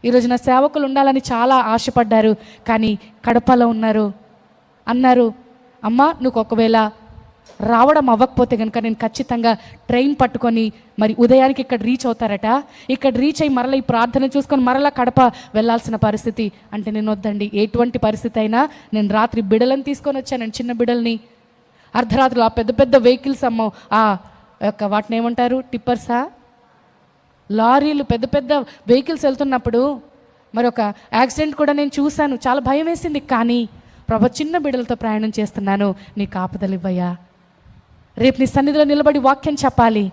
ఈరోజు నా సేవకులు ఉండాలని చాలా ఆశపడ్డారు, కానీ కడపలో ఉన్నారు. అన్నారు, అమ్మ నువ్వు ఒకవేళ రావడం అవ్వకపోతే కనుక నేను ఖచ్చితంగా ట్రైన్ పట్టుకొని మరి ఉదయానికి ఇక్కడ రీచ్ అవుతారట. ఇక్కడ రీచ్ అయ్యి మరలా ఈ ప్రార్థన చూసుకొని మరలా కడప వెళ్ళాల్సిన పరిస్థితి. అంటే నేను వద్దండి, ఎటువంటి పరిస్థితి అయినా నేను రాత్రి బిడలను తీసుకొని వచ్చాను, చిన్న బిడల్ని. అర్ధరాత్రులు ఆ పెద్ద పెద్ద వెహికల్స్ అమ్మో, ఆ యొక్క వాటిని ఏమంటారు, టిప్పర్సా, లారీలు, పెద్ద పెద్ద వెహికల్స్ వెళ్తున్నప్పుడు మరి ఒక యాక్సిడెంట్ కూడా నేను చూశాను. చాలా భయం వేసింది. కానీ ప్రభు, చిన్న బిడ్డలతో ప్రయాణం చేస్తున్నాను, నీ కాపుదలు ఇవ్వయ్యా, రేపు నీ సన్నిధిలో నిలబడి వాక్యం చెప్పాలి,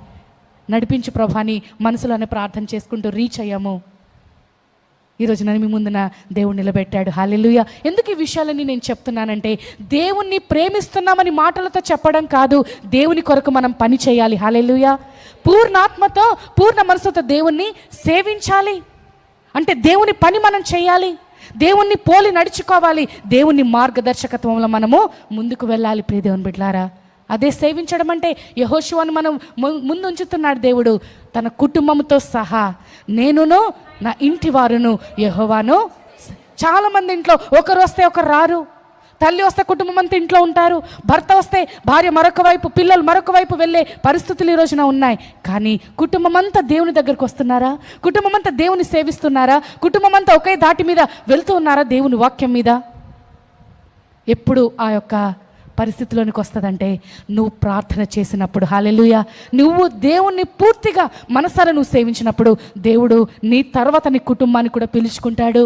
నడిపించు ప్రభు అని మనసులోనే ప్రార్థన చేసుకుంటూ రీచ్ అయ్యాము. ఈరోజు నన్ను మీ ముందున దేవుడు నిలబెట్టాడు. హల్లెలూయా. ఎందుకు ఈ విషయాలన్నీ నేను చెప్తున్నానంటే, దేవుణ్ణి ప్రేమిస్తున్నామని మాటలతో చెప్పడం కాదు, దేవుని కొరకు మనం పని చేయాలి. హల్లెలూయా. పూర్ణాత్మతో పూర్ణ మనసుతో దేవుణ్ణి సేవించాలి. అంటే దేవుని పని మనం చేయాలి, దేవుణ్ణి పోలి నడుచుకోవాలి, దేవుని మార్గదర్శకత్వంలో మనము ముందుకు వెళ్ళాలి. ప్రియ దేవుని బిడ్డలారా, అదే సేవించడం అంటే. యెహోషువను మనం ముందు ఉంచుతున్నాడు దేవుడు, తన కుటుంబంతో సహా నేనును నా ఇంటి వారును యెహోవాను. చాలామంది ఇంట్లో ఒకరు వస్తే ఒకరు రారు, తల్లి వస్తే కుటుంబం అంతా ఇంట్లో ఉంటారు, భర్త వస్తే భార్య మరొక వైపు, పిల్లలు మరొక వైపు వెళ్ళే పరిస్థితులు ఈ రోజున ఉన్నాయి. కానీ కుటుంబం అంతా దేవుని దగ్గరకు వస్తున్నారా? కుటుంబం అంతా దేవుని సేవిస్తున్నారా? కుటుంబం అంతా ఒకే దాటి మీద వెళ్తూ ఉన్నారా దేవుని వాక్యం మీద? ఎప్పుడు ఆ యొక్క పరిస్థితిలోనికి వస్తుందంటే, నువ్వు ప్రార్థన చేసినప్పుడు. హల్లెలూయా. నువ్వు దేవుణ్ణి పూర్తిగా మనసారా నువ్వు సేవించినప్పుడు దేవుడు నీ తర్వాత నీ కుటుంబాన్ని కూడా పిలుచుకుంటాడు.